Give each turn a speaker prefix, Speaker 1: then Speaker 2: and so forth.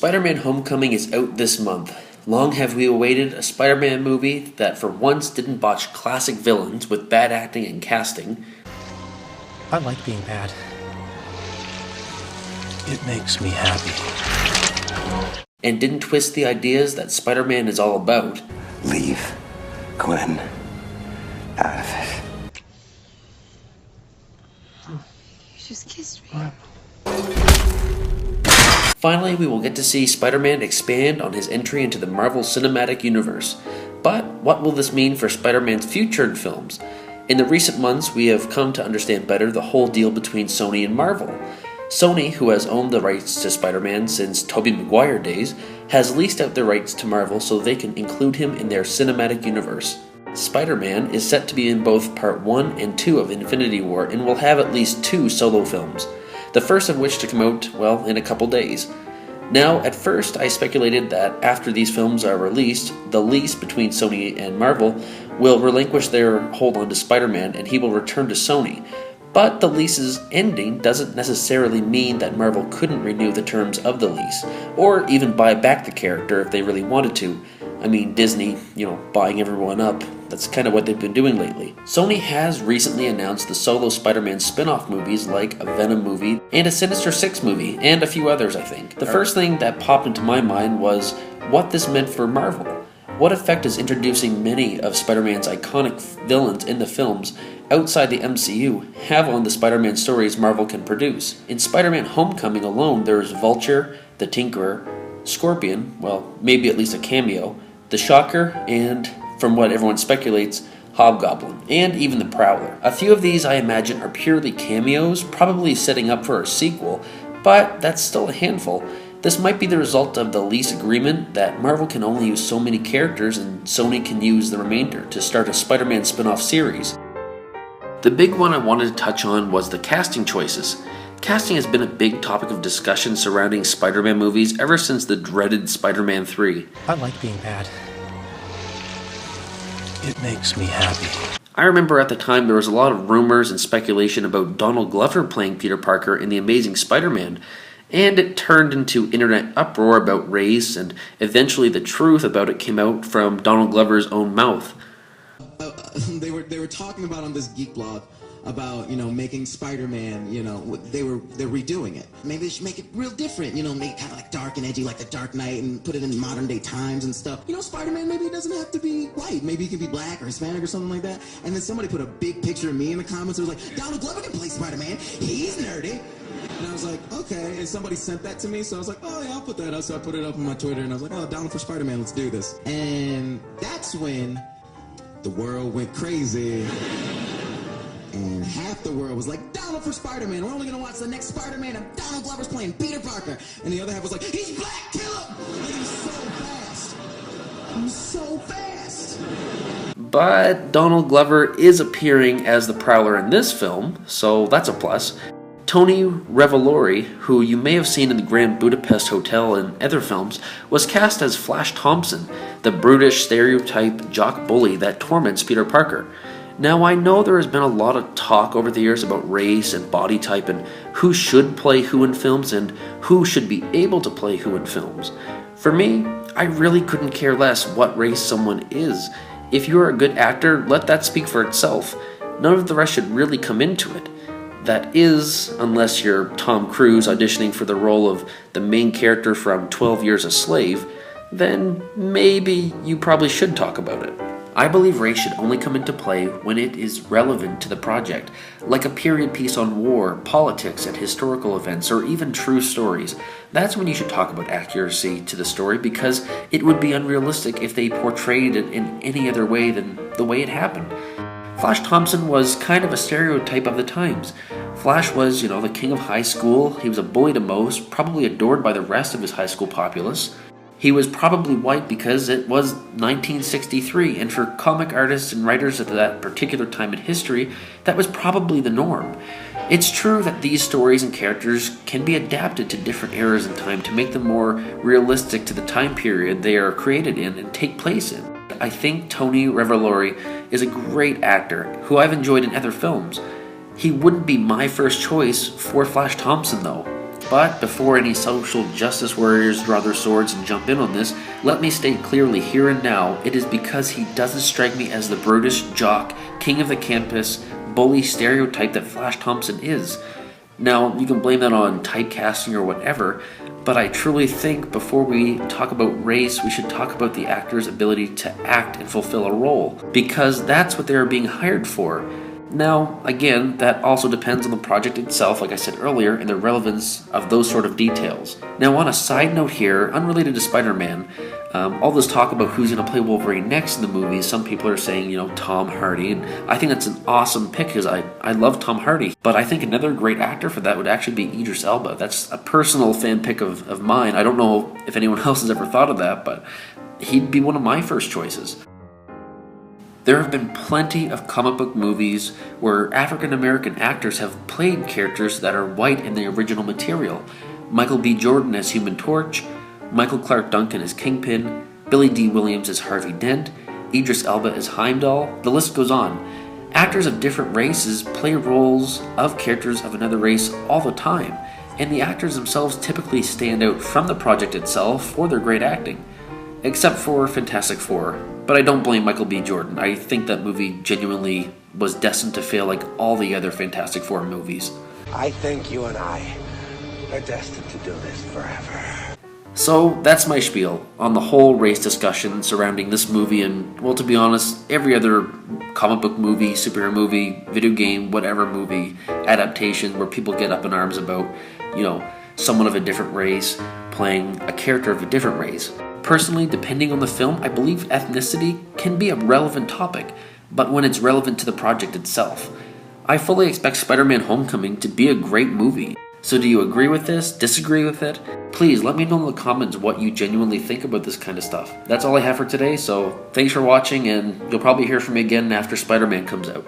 Speaker 1: Spider-Man Homecoming is out this month. Long have we awaited a Spider-Man movie that for once didn't botch classic villains with bad acting and casting.
Speaker 2: I like being bad. It makes me happy.
Speaker 1: And didn't twist the ideas that Spider-Man is all about.
Speaker 3: Leave Gwen out of it.
Speaker 4: You just kissed me.
Speaker 1: Finally, we will get to see Spider-Man expand on his entry into the Marvel Cinematic Universe. But what will this mean for Spider-Man's future in films? In the recent months, we have come to understand better the whole deal between Sony and Marvel. Sony, who has owned the rights to Spider-Man since Tobey Maguire days, has leased out the rights to Marvel so they can include him in their cinematic universe. Spider-Man is set to be in both Part 1 and 2 of Infinity War and will have at least 2 solo films, the first of which to come out, well, in a couple days. Now, at first, I speculated that after these films are released, the lease between Sony and Marvel will relinquish their hold on to Spider-Man and he will return to Sony. But the lease's ending doesn't necessarily mean that Marvel couldn't renew the terms of the lease, or even buy back the character if they really wanted to. I mean, Disney, buying everyone up, that's kind of what they've been doing lately. Sony has recently announced the solo Spider-Man spin-off movies like a Venom movie and a Sinister Six movie, and a few others, I think. The first thing that popped into my mind was what this meant for Marvel. What effect is introducing many of Spider-Man's iconic villains in the films outside the MCU have on the Spider-Man stories Marvel can produce? In Spider-Man Homecoming alone, there's Vulture, the Tinkerer, Scorpion, well, maybe at least a cameo, the Shocker, and, from what everyone speculates, Hobgoblin, and even the Prowler. A few of these, I imagine, are purely cameos, probably setting up for a sequel, but that's still a handful. This might be the result of the lease agreement that Marvel can only use so many characters and Sony can use the remainder to start a Spider-Man spin-off series. The big one I wanted to touch on was the casting choices. Casting has been a big topic of discussion surrounding Spider-Man movies ever since the dreaded Spider-Man 3.
Speaker 2: I like being bad. It makes me happy.
Speaker 1: I remember at the time there was a lot of rumors and speculation about Donald Glover playing Peter Parker in The Amazing Spider-Man, and it turned into internet uproar about race, and eventually the truth about it came out from Donald Glover's own mouth.
Speaker 5: They were talking about on this geek blog about making Spider-Man, they're redoing it. Maybe they should make it real different, make it kind of like dark and edgy like the Dark Knight and put it in modern day times and stuff. Spider-Man maybe doesn't have to be white. Maybe he can be black or Hispanic or something like that. And then somebody put a big picture of me in the comments. It was like, Donald Glover can play Spider-Man. He's nerdy. And I was like, okay. And somebody sent that to me, so I was like, oh yeah, I'll put that up. So I put it up on my Twitter, and I was like, oh, Donald for Spider-Man, let's do this. And that's when the world went crazy. And half the world was like, Donald for Spider-Man. We're only going to watch the next Spider-Man, and Donald Glover's playing Peter Parker. And the other half was like, he's black, kill him! And he's so fast. He's so fast.
Speaker 1: But Donald Glover is appearing as the Prowler in this film, so that's a plus. Tony Revolori, who you may have seen in the Grand Budapest Hotel and other films, was cast as Flash Thompson, the brutish stereotype jock bully that torments Peter Parker. Now, I know there has been a lot of talk over the years about race and body type and who should play who in films and who should be able to play who in films. For me, I really couldn't care less what race someone is. If you're a good actor, let that speak for itself. None of the rest should really come into it. That is, unless you're Tom Cruise auditioning for the role of the main character from 12 Years a Slave, then maybe you probably should talk about it. I believe race should only come into play when it is relevant to the project, like a period piece on war, politics, and historical events, or even true stories. That's when you should talk about accuracy to the story, because it would be unrealistic if they portrayed it in any other way than the way it happened. Flash Thompson was kind of a stereotype of the times. Flash was, the king of high school. He was a bully to most, probably adored by the rest of his high school populace. He was probably white because it was 1963, and for comic artists and writers at that particular time in history, that was probably the norm. It's true that these stories and characters can be adapted to different eras in time to make them more realistic to the time period they are created in and take place in. I think Tony Revolori is a great actor who I've enjoyed in other films. He wouldn't be my first choice for Flash Thompson, though. But before any social justice warriors draw their swords and jump in on this, let me state clearly here and now, it is because he doesn't strike me as the brutish jock, king of the campus, bully stereotype that Flash Thompson is. Now, you can blame that on typecasting or whatever, but I truly think before we talk about race, we should talk about the actor's ability to act and fulfill a role, because that's what they are being hired for. Now, again, that also depends on the project itself, like I said earlier, and the relevance of those sort of details. Now, on a side note here, unrelated to Spider-Man, all this talk about who's going to play Wolverine next in the movie, some people are saying, Tom Hardy, and I think that's an awesome pick because I love Tom Hardy. But I think another great actor for that would actually be Idris Elba. That's a personal fan pick of mine. I don't know if anyone else has ever thought of that, but he'd be one of my first choices. There have been plenty of comic book movies where African American actors have played characters that are white in the original material. Michael B. Jordan as Human Torch, Michael Clark Duncan as Kingpin, Billy D. Williams as Harvey Dent, Idris Elba as Heimdall, the list goes on. Actors of different races play roles of characters of another race all the time, and the actors themselves typically stand out from the project itself for their great acting. Except for Fantastic Four, but I don't blame Michael B. Jordan. I think that movie genuinely was destined to fail like all the other Fantastic Four movies.
Speaker 3: I think you and I are destined to do this forever.
Speaker 1: So that's my spiel on the whole race discussion surrounding this movie and, well, to be honest, every other comic book movie, superhero movie, video game, whatever movie adaptation where people get up in arms about, someone of a different race playing a character of a different race. Personally, depending on the film, I believe ethnicity can be a relevant topic, but when it's relevant to the project itself. I fully expect Spider-Man Homecoming to be a great movie. So do you agree with this? Disagree with it? Please let me know in the comments what you genuinely think about this kind of stuff. That's all I have for today, so thanks for watching, and you'll probably hear from me again after Spider-Man comes out.